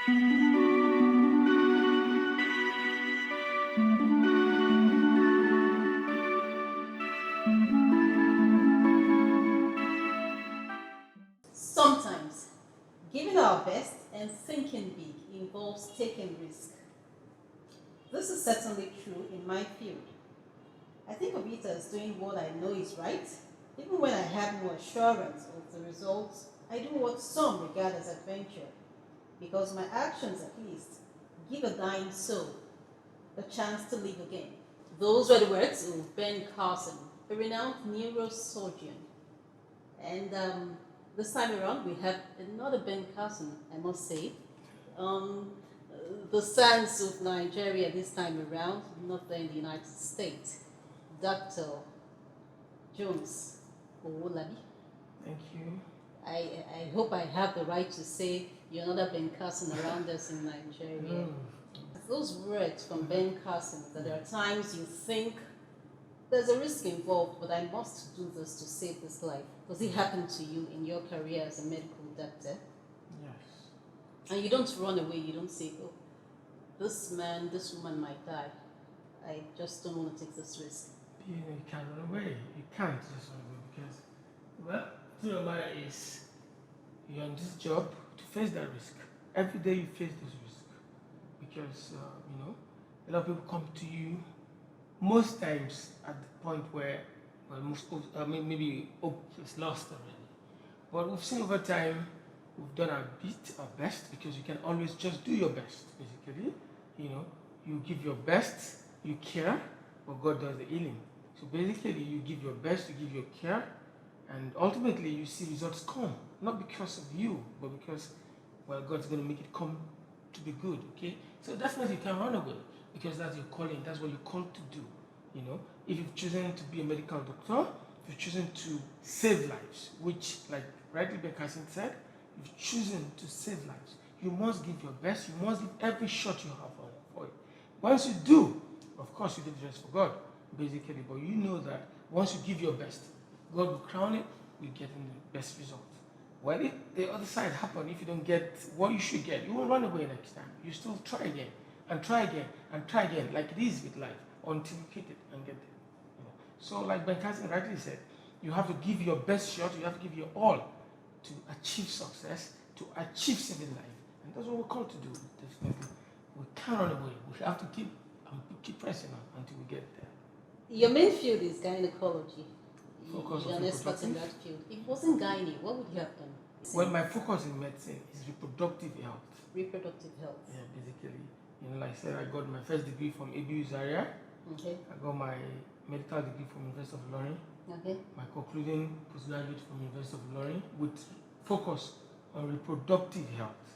Sometimes, giving our best and thinking big involves taking risk. This is certainly true in my field. I think of it as doing what I know is right, even when I have no assurance of the results. I do what some regard as adventure, because my actions at least give a dying soul a chance to live again. Those were the words of Ben Carson, a renowned neurosurgeon. And this time around, we have another Ben Carson, I must say. Um, the science of Nigeria this time around, not there in the United States. Dr. Jones Owolabi. Thank you. I hope I have the right to say you're another Ben Carson around us in Nigeria. Those words from Ben Carson, that there are times you think there's a risk involved, but I must do this to save this life. Does it happen to you in your career as a medical doctor? Yes. And you don't run away, you don't say, oh, this man, this woman might die. I just don't want to take this risk. You can't run away. You can't just run away because, well, the truth of the matter is you're on this job to face that risk. Every day you face this risk because, a lot of people come to you most times at the point where, well, maybe hope is lost already. But we've seen over time, we've done our best because you can always just do your best, basically. You give your best, you care, but God does the healing. So basically, you give your best, you give your care, and ultimately you see results come. Not because of you, but because, well, God's going to make it come to be good, okay? So definitely you can run away because that's your calling, that's what you're called to do, If you've chosen to be a medical doctor, if you've chosen to save lives, which, like rightly Ben Carson said, you've chosen to save lives, you must give your best, you must give every shot you have for it. Once you do, of course you did the rest for God, basically, but you know that once you give your best, God will crown it with getting the best result. Well, if the other side happen, if you don't get what you should get, you won't run away next time. You still try again, and try again, and try again, like it is with life, until you hit it and get there. So, like Ben Carson rightly said, you have to give your best shot, you have to give your all to achieve success, to achieve saving life. And that's what we're called to do, definitely. We can't run away. We have to keep pressing on until we get there. Your main field is gynecology. Focus You're on an expert in that field. If it wasn't gynae, what would you have done? Well, my focus in medicine is reproductive health. Reproductive health. Yeah, basically. Like I said, I got my first degree from ABU Zaria. Okay. I got my medical degree from University of Ilorin. Okay. My concluding postgraduate from University of Ilorin with focus on reproductive health.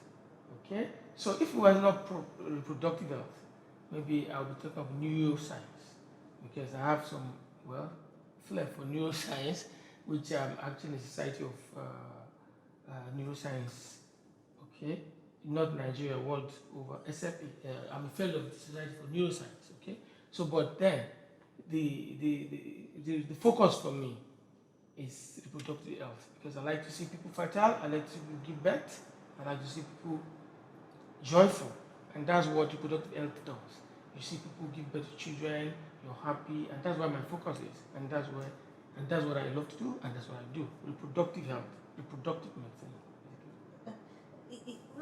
Okay? So if it was not reproductive health, maybe I'll be talking of neuroscience because I have some, flair for neuroscience, which I'm actually in the Society of Neuroscience, okay? Not Nigeria, world over, except I'm a fellow of the Society for Neuroscience, okay? So, but then, the focus for me is reproductive health because I like to see people fertile, I like to see people give birth, I like to see people joyful, and that's what reproductive health does. You see people give birth to children, you're happy, and that's where my focus is, and that's what I love to do, and that's what I do. Reproductive health, reproductive medicine.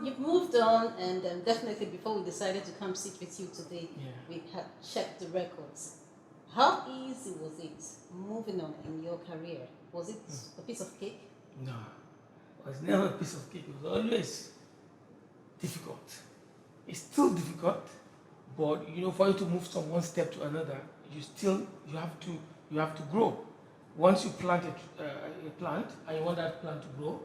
You've moved on, and definitely before we decided to come sit with you today, we had checked the records. How easy was it moving on in your career? Was it a piece of cake? No, it was never a piece of cake. It was always difficult. It's still difficult, but for you to move from one step to another, you have to grow. Once you plant a plant and you want that plant to grow,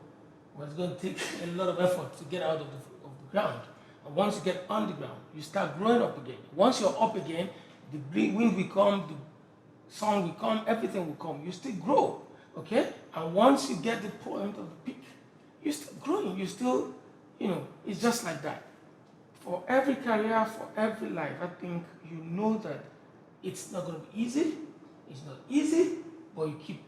well, it's going to take a lot of effort to get out of the ground. And once you get on the ground, you start growing up again. Once you're up again, the wind will come, the sun will come, everything will come. You still grow, okay? And once you get the point of the peak, you're still growing. You still, it's just like that. For every career, for every life, I think you know that it's not going to be easy. It's not easy, but you keep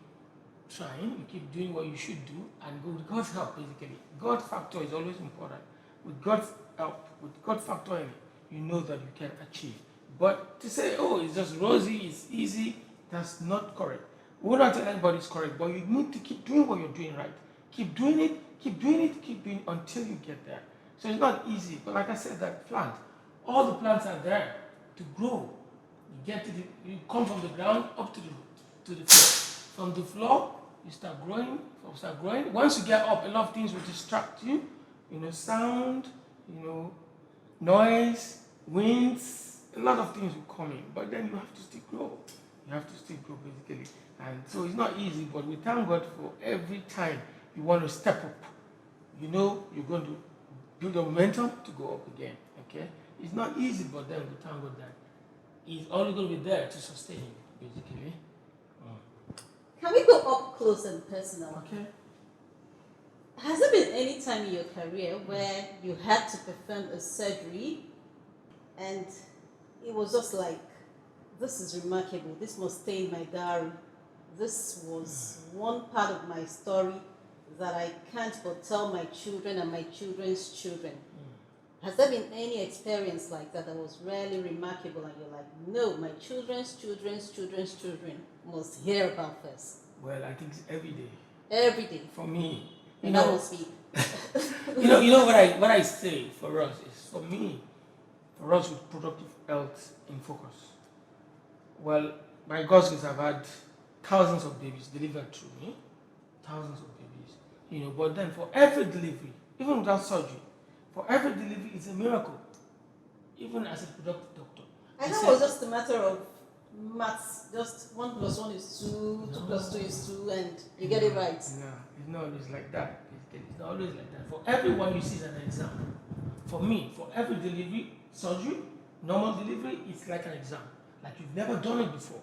trying, you keep doing what you should do, and go with God's help, basically. God factor is always important. with God's help, with God factor in it, you know that you can achieve. But to say, oh, it's just rosy, it's easy, that's not correct. We're not telling anybody it's correct, but you need to keep doing what you're doing right. Keep doing it, keep doing it, keep doing it until you get there. So it's not easy, but like I said, that plant, all the plants are there to grow. You come from the ground up to the floor. From the floor, you start growing, Once you get up, a lot of things will distract you. Sound, noise, winds, a lot of things will come in. But then you have to still grow. You have to still grow basically. And so it's not easy, but we thank God for every time you want to step up. You're going to build your momentum to go up again. Okay? It's not easy, but then we thank God that He's only going to be there to sustain you, basically. Can we go up close and personal? Okay. Has there been any time in your career where you had to perform a surgery and it was just like, this is remarkable, this must stay in my diary, this was one part of my story that I can't but tell my children and my children's children? Has there been any experience like that was really remarkable and you're like, no, my children's children's children's children must hear about this? Well, I think it's every day. Every day. For me. And that must be. What I say for us is, for us with productive health in focus. Well, by God's grace, I've had thousands of babies delivered through me. Thousands of babies. But then for every delivery, even without surgery, for every delivery is a miracle. Even as a productive doctor. I know it was just a matter of maths, just 1 + 1 is 2, 2 + 2 is 2, and you get it right. No, it's not always like that. It's not always like that. For everyone you see is an exam. For me, for every delivery, surgery, normal delivery, it's like an exam. Like you've never done it before.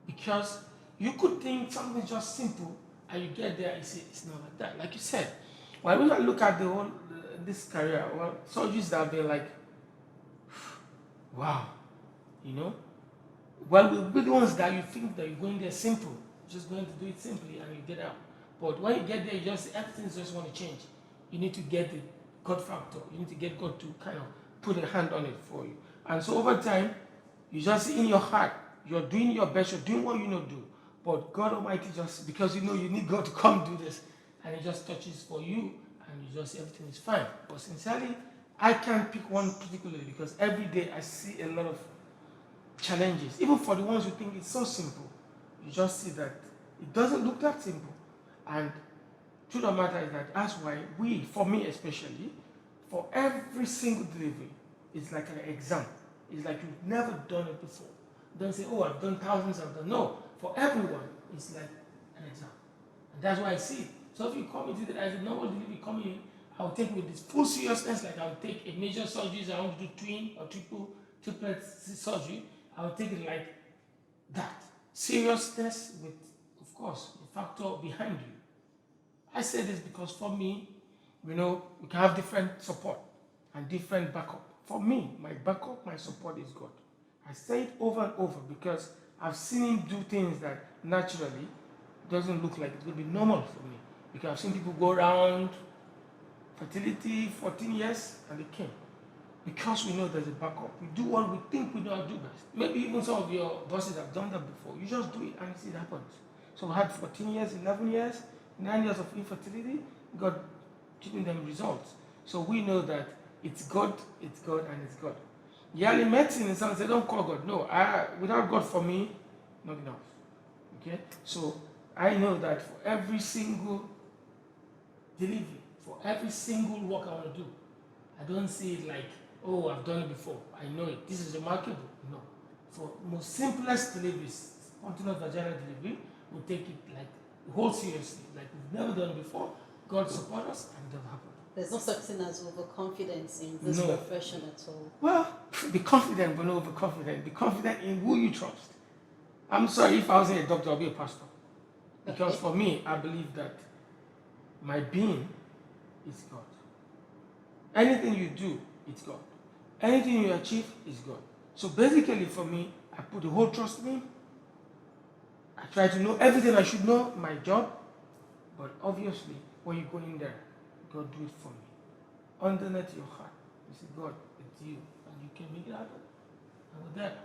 Because you could think something's just simple, and you get there and you say, it's not like that. Like you said, when I look at the whole this career, surgeries that have been like, wow, well, we'll be the ones that you think that you're going there simple, just going to do it simply and you get out. But when you get there, everything just want to change. You need to get the God factor. You need to get God to kind of put a hand on it for you. And so over time, you just in your heart, you're doing your best, you're doing what you know do. But God Almighty just, because you need God to come do this, and He just touches for you, and you just say everything is fine. But sincerely, I can't pick one particularly because every day I see a lot of challenges. Even for the ones who think it's so simple, you just see that it doesn't look that simple. And truth of the matter is that that's why for me especially, for every single delivery, it's like an exam. It's like you've never done it before. Don't say, oh, I've done thousands, No, for everyone, it's like an exam. And that's why I see it. So if you come into it as a normal delivery coming in, I'll take it with this full seriousness, like I'll take a major surgeries, I want to do twin or triplet surgery, I'll take it like that. Seriousness with, of course, the factor behind you. I say this because for me, we can have different support and different backup. For me, my backup, my support is God. I say it over and over because I've seen Him do things that naturally doesn't look like it will be normal for me. Because I've seen people go around fertility 14 years and they came. Because we know there's a backup. We do what we think we know how to do best. Maybe even some of your bosses have done that before. You just do it and you see it happens. So we had 14 years, 11 years, 9 years of infertility, God giving them results. So we know that it's God, and it's God. Yeah, in medicine, and someone say, don't call God. No, without God for me, nothing else. Okay? So I know that for every single delivery, for every single work I want to do, I don't see it like, oh, I've done it before. I know it. This is remarkable. No. For most simplest deliveries, spontaneous vaginal delivery, we take it like whole seriously, like we've never done it before. God support us, and it doesn't happen. There's no such thing as overconfidence in this profession at all. Well, be confident, but not overconfident. Be confident in who you trust. I'm sorry, if I wasn't a doctor, I'll be a pastor. Because for me, I believe that my being is God. Anything you do, it's God. Anything you achieve is God. So basically for me, I put the whole trust in Him. I try to know everything I should know, my job. But obviously, when you go in there, God do it for me. underneath your heart. You say, God, it's you, and you can make it happen. And with that,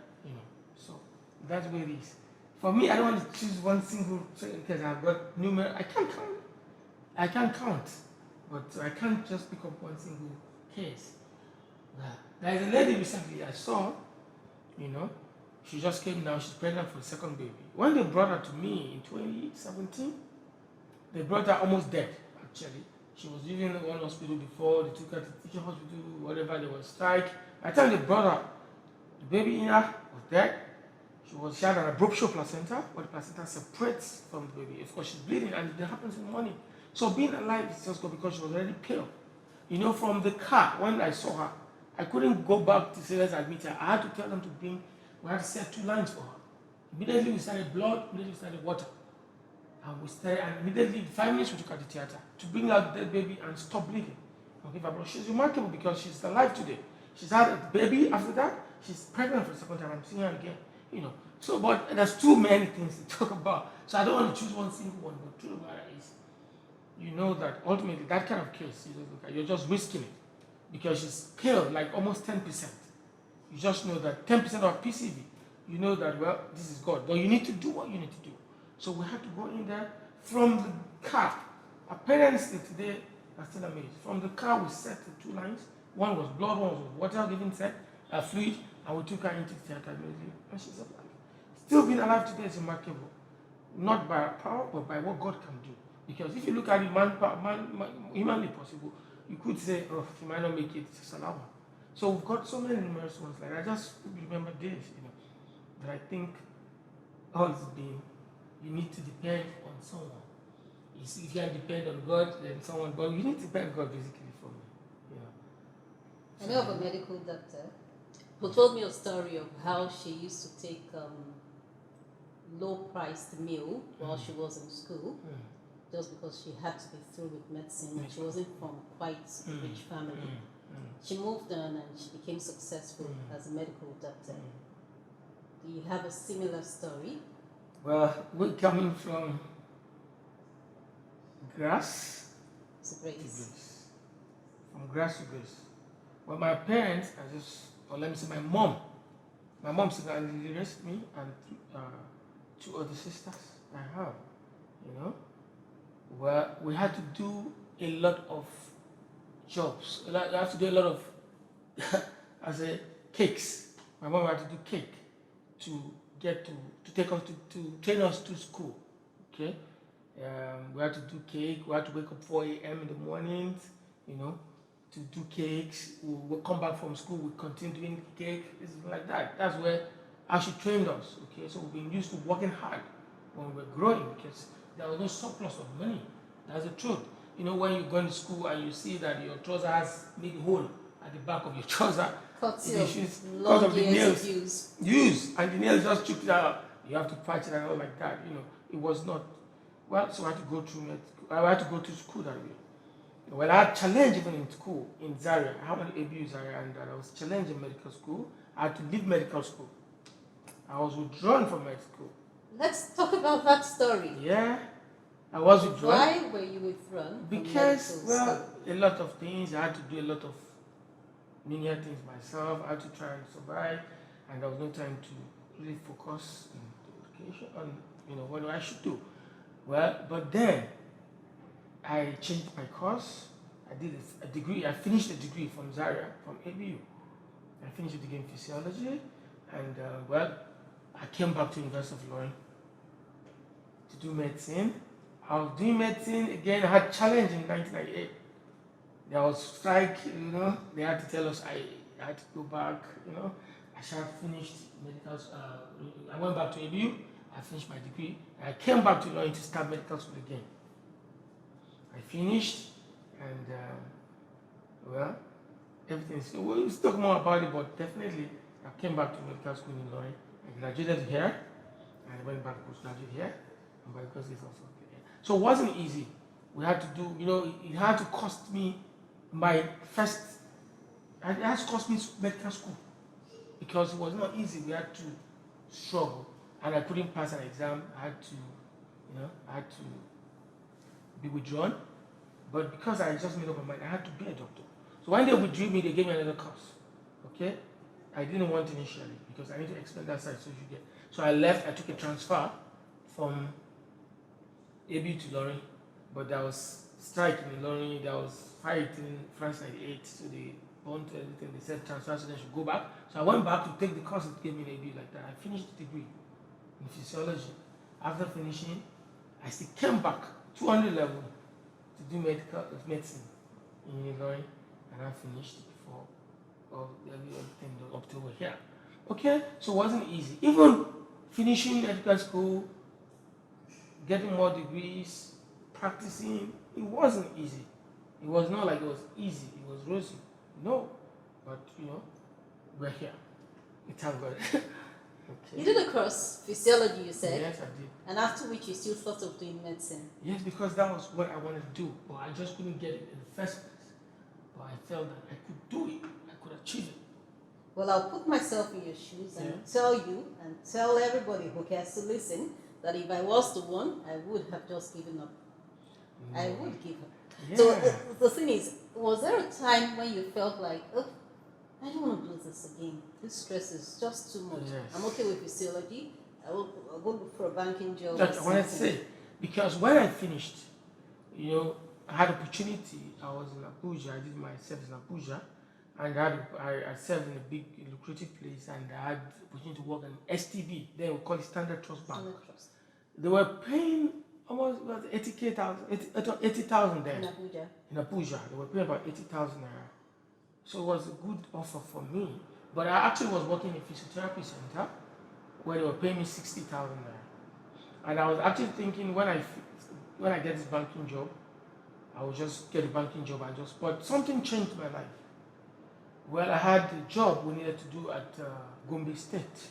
so that's where it is. For me, I don't want to choose one single thing because I've got numerous. I can't count. I can't count, but I can't just pick up one single case. There is a lady recently I saw. You know, she just came now. She's pregnant for the second baby. When they brought her to me in 2017, they brought her almost dead. Actually, she was living in one hospital before. They took her to teaching hospital, whatever. There was strike. By the time they brought her, the baby in her was dead. She had an abruption placenta, but the placenta separates from the baby. Of course, she's bleeding, and it happens in the morning. So being alive is just good because she was already pale. From the car, when I saw her, I couldn't go back to say let's admit her. I had to tell them we had to set 2 lines for her. Immediately we started blood, immediately we started water. And immediately 5 minutes we took her to theater to bring out the baby and stop bleeding. Okay, but she's remarkable because she's alive today. She's had a baby after that. She's pregnant for the second time. I'm seeing her again. So, but there's too many things to talk about. So I don't want to choose one single one. But the truth of the matter is, that ultimately that kind of case, you're just risking it because she's pale, like almost 10%. You just know that 10% of PCV. You know that this is God, but you need to do what you need to do. So we had to go in there from the car. Our parents today are still amazed. From the car, we set the 2 lines. One was blood, one was water, given set, fluid, and we took her into the theater immediately, and she's alive. Still being alive today is remarkable. Not by our power, but by what God can do. Because if you look at it humanly possible, you could say, oh, she might not make it, it's an hour. So we've got so many numerous ones like that. I just remember this, that I think all it's been, you need to depend on someone. You see, if you can depend on God, then someone, but you need to depend on God basically for me. I know of a medical doctor who told me a story of how she used to take low-priced meal while she was in school, just because she had to be through with medicine and she wasn't from quite a rich family. She moved on and she became successful as a medical doctor. Do you have a similar story? Well, we're coming from grass to to grace. grace. From grass to grace. Well, my parents, or let me say my mom single-handedly raised me and 2 other sisters I have, where we had to do a lot of jobs. You have to do a lot of, cakes. My mom had to do cake to get to take us to train us to school. Okay, we had to do cake. We had to wake up 4 a.m. in the mornings, to do cakes. We'll come back from school. We continue doing cake. It's like that. That's where she trained us. Okay, so we've been used to working hard when we were growing because there was no surplus of money. That's the truth. When you go into school and you see that your trouser has made a hole at the back of your trouser, Because of the nails used, and the nails just chipped out. You have to patch it and all like that. It was not well. So I had to go through I had to go to school that way. Well, I had challenge even in school in Zaria. I had an ABU Zaria, and I was challenged in medical school. I had to leave medical school. I was withdrawn from medical school. Let's talk about that story. Yeah, I was withdrawn. Why were you withdrawn? Because, a lot of things. I had to do a lot of menial things myself. I had to try and survive, and there was no time to really focus on the education, on what I should do. Well, but then I changed my course. I did a degree. I finished a degree from Zaria, from ABU. I finished a degree in physiology, and I came back to University of Lorraine to do medicine. I was doing medicine again. I had challenge in 1998. There was strike, they had to tell us I had to go back, I should have finished medical. I went back to ABU. I finished my degree. I came back to Lorraine to start medical school again. I finished, and everything's. We'll talk more about it, but definitely I came back to medical school in Lorraine. I graduated here, and I went back to postgraduate here, and by because it's also here. So it wasn't easy. We had to do, it had to cost me my first. It had to cost me medical school because it was not easy. We had to struggle, and I couldn't pass an exam. I had to be withdrawn. But because I just made up my mind, I had to be a doctor. So when they withdrew me, they gave me another course. Okay? I didn't want initially because I need to explain that side so you get. So I left, I took a transfer from AB to Lorraine, but there was strike in Lorraine, there was fight in France 98, so they burnt everything. They said transfer students should go back. So I went back to take the course that gave me an AB like that. I finished the degree in physiology. After finishing, I still came back 200 level to do medicine in Illinois, and I finished before everything up to over here. Okay, so it wasn't easy. Even finishing medical school, getting more degrees, practicing, it wasn't easy. It was not like it was easy, it was rosy. No, but we're here. We thank God. You did a course, physiology, you said? Yes, I did. And after which you still thought of doing medicine? Yes, because that was what I wanted to do, but I just couldn't get it in the first place. But I felt that I could do it, I could achieve it. Well, I'll put myself in your shoes and tell you and tell everybody who cares to listen that if I was the one, I would have just given up. No. I would give up. Yeah. So the thing is, was there a time when you felt like, oh, I don't want to do this again. This stress is just too much. Yes. I'm okay with physiology. I'll go look for a banking job. That's what I say. Because when I finished, I had opportunity. I was in Abuja. I did my service in Abuja, and I served in a big lucrative place, and I had opportunity to work in STB. Then we call it Standard Trust Bank. Standard Trust. They were paying almost 80,000 there. In Abuja. In Abuja, they were paying about 80,000 naira. So it was a good offer for me. But I actually was working in a physiotherapy center where they were paying me 60,000 naira. And I was actually thinking when I get this banking job, I will just get a banking job but something changed my life. Well, I had a job we needed to do at Gombe State.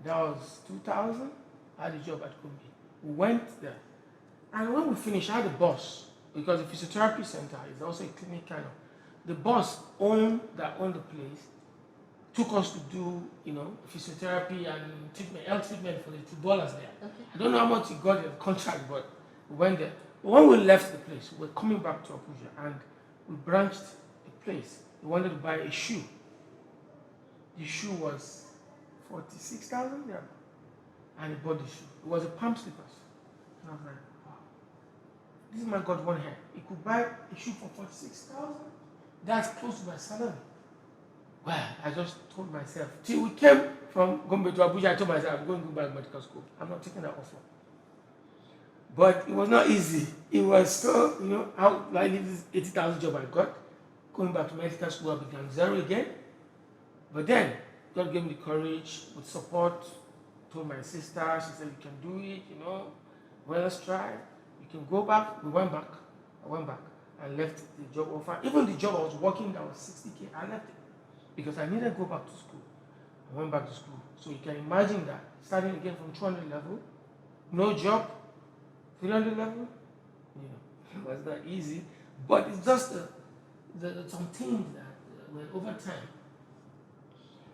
That was 2000. I had a job at Gombe. We went there. And when we finished, I had a boss because the physiotherapy center is also a clinic kind of. The boss that owned the place took us to do, physiotherapy and health treatment for the footballers there. Okay. I don't know how much he got in the contract, but we went there. But when we left the place, we were coming back to Abuja and we branched the place. We wanted to buy a shoe. The shoe was 46,000 there. And he bought the shoe. It was a palm slippers. And I was like, wow. This man got one hair. He could buy a shoe for 46,000. That's close to my salary. Well, I just told myself, till we came from Gombe to Abuja, I told myself, I'm going to go back to medical school. I'm not taking that offer. But it was not easy. It was so, how I leave this 80,000 job I got, going back to medical school, I began zero again. But then, God gave me the courage, with support, told my sister, she said, you can do it, well, let's try. You can go back. We went back. I went back. I left the job offer. Even the job I was working that was 60K, I left it because I needed to go back to school. I went back to school. So you can imagine that starting again from 200 level, no job, 300 level, it was not easy. But it's just some things that when over time,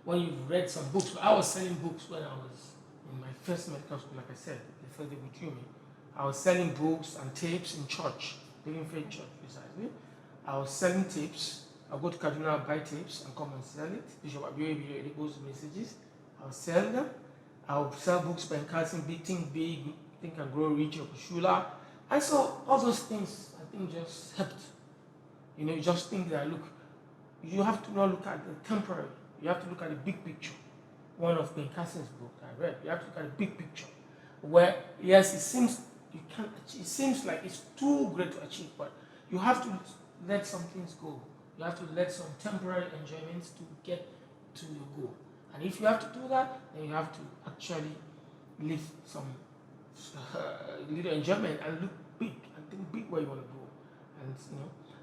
when you've read some books, I was selling books when I was in my first medical school, like I said, before they withdrew me. I was selling books and tapes in church. Living Faith Church, precisely. I was selling tapes. I'll go to Kaduna and buy tapes and come and sell it. Bishop Abiyoye Edibo's messages. I'll sell them. I'll sell books by Carson, Big Think Big, Think and Grow Rich, or Kushula. And so all those things, I think, just helped. You just think that, look, you have to not look at the temporary. You have to look at the big picture. One of Ben Carson's book I read, you have to look at the big picture. Where, yes, it seems you can't achieve. It seems like it's too great to achieve, but you have to let some things go. You have to let some temporary enjoyments to get to your goal. And if you have to do that, then you have to actually live some little enjoyment and look big and think big where you want to go. And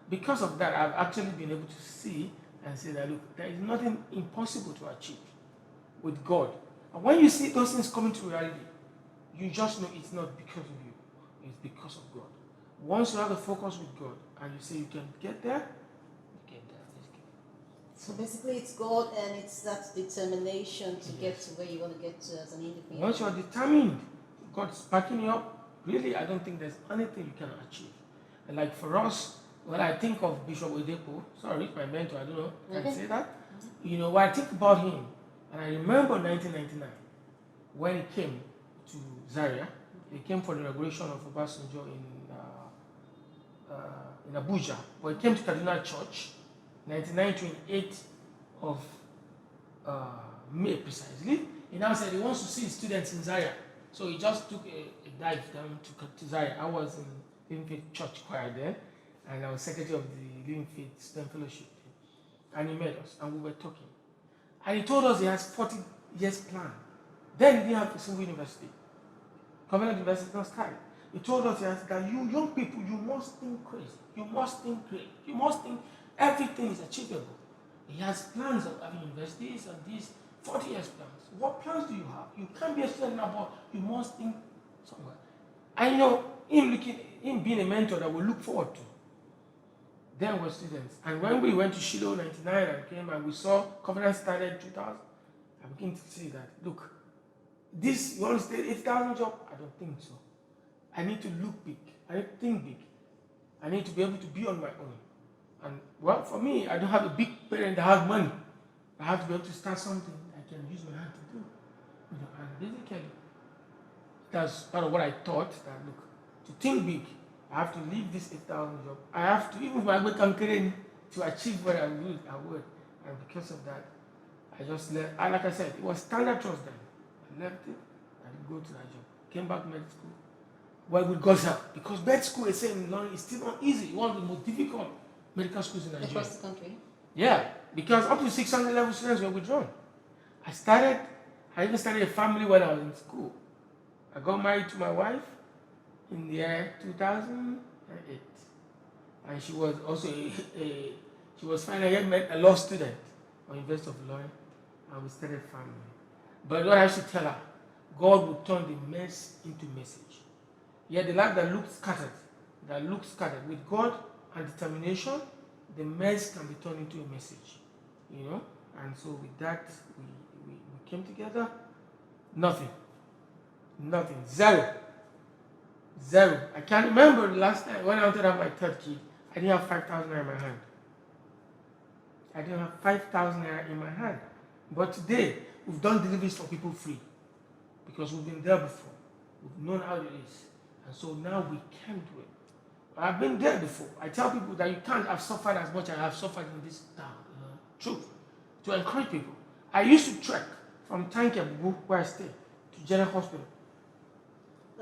because of that, I've actually been able to see and say that, look, there is nothing impossible to achieve with God. And when you see those things coming to reality, you just know it's not because of you. It's because of God. Once you have a focus with God and you say you can get there, you get there. So basically it's God and it's that determination to get to where you want to get to as an individual. Once you are determined, God's backing you up, really I don't think there's anything you cannot achieve. And like for us, Well, I think of Bishop Oyedepo. Sorry, my mentor. I don't know. Can I Okay. say that? You know, when I think about him, and I remember 1999 when he came to Zaria. He came for the inauguration of Obasanjo in Abuja. But he came to Kaduna Church, 1928 of May precisely. He now said he wants to see his students in Zaria. So he just took a dive down to Zaria. I was in Living Faith Church choir then, and I was secretary of the Living Faith Student Fellowship. And he met us, and we were talking. And he told us he has 40 years plan. Then he didn't have a single university. Covenant University not started. He told us that you young people, you must think crazy. You must think great. You must think everything is achievable. He has plans of having universities and these 40 years plans. What plans do you have? You can't be a student now, but you must think somewhere. I know him being a mentor that we look forward to. Then we're students. And when we went to Shiloh 99 and came and we saw Covenant started 2000, I began to see that, look, this, you want to stay 8,000 job? I don't think so. I need to look big. I need to think big. I need to be able to be on my own. And well, for me, I don't have a big parent that has money. I have to be able to start something I can use my hand to do. You know, and basically, that's part of what I thought, that look, to think big, I have to leave this 8,000 job. I have to, even if I work to achieve what I would. And because of that, I just left. And like I said, it was standard trust then. I left it, I didn't go to that job. Came back to med school. Well, with God's help, because med school is saying in London is still not easy. One of the most difficult medical schools in Nigeria. Across the country? Yeah, because up to 600 level students were withdrawn. I even started a family when I was in school. I got married to my wife in the year 2008. And she was also she was finally a law student at University of Ilorin, and we started family. But what I should tell her, God will turn the mess into message. Yet the life that looks scattered, with God and determination, the mess can be turned into a message. You know? And so with that, we came together. Nothing. Zero. I can't remember the last time when I wanted to have my third kid, I didn't have 5,000 naira in my hand. I didn't have 5,000 naira in my hand. But today, we've done deliveries for people free. Because we've been there before. We've known how it is. And so now we can do it. I've been there before. I tell people that you can't have suffered as much as I have suffered in this town. Truth. To encourage people. I used to trek from Tankebubu, where I stay, to General Hospital.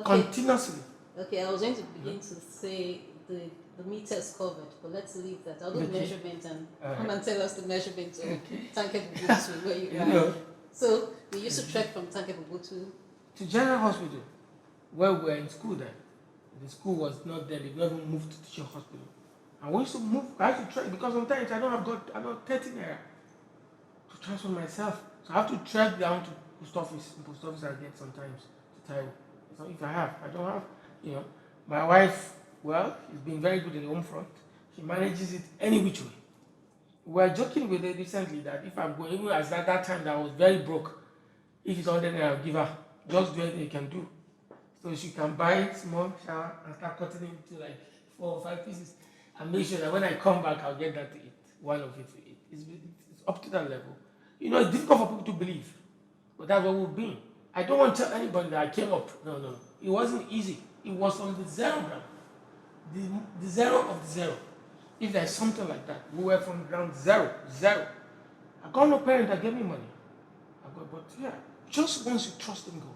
Okay. Continuously. Okay, I was going to begin to say the meters covered, but let's leave that. I'll do the measurements and come and tell us the measurements of Tankebubu to where you are. So we used to trek from Tankebubu to General Hospital, where we were in school then. The school was not there, they've never moved to teaching hospital. And we used to move, I had to trek because sometimes I got 30 naira to transfer myself. So I have to trek down to post office. In post office I get sometimes to tell. So if I don't have, My wife, well, she's been very good in the home front. She manages it any which way. We were joking with her recently that if I'm going, even as at that time that I was very broke, if it's 100 naira, I'll give her. Just do anything you can do. So she can buy small shower and start cutting it into like 4 or 5 pieces and make sure that when I come back, I'll get that to eat. One of it to eat. It's up to that level. It's difficult for people to believe, but that's what we've been. I don't want to tell anybody that I came up. No. It wasn't easy. It was on the zero ground. The zero of the zero. If there's something like that, we were from ground zero. I got no parent that gave me money. Just once you trust in God,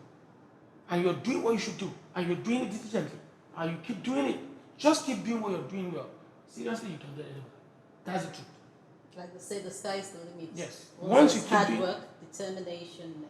and you're doing what you should do, and you're doing it diligently, and you keep doing it, just keep doing what you're doing well. Seriously, you can get anywhere. That's the truth. Like they say, the sky is the limit. Yes. Once you keep hard work, determination,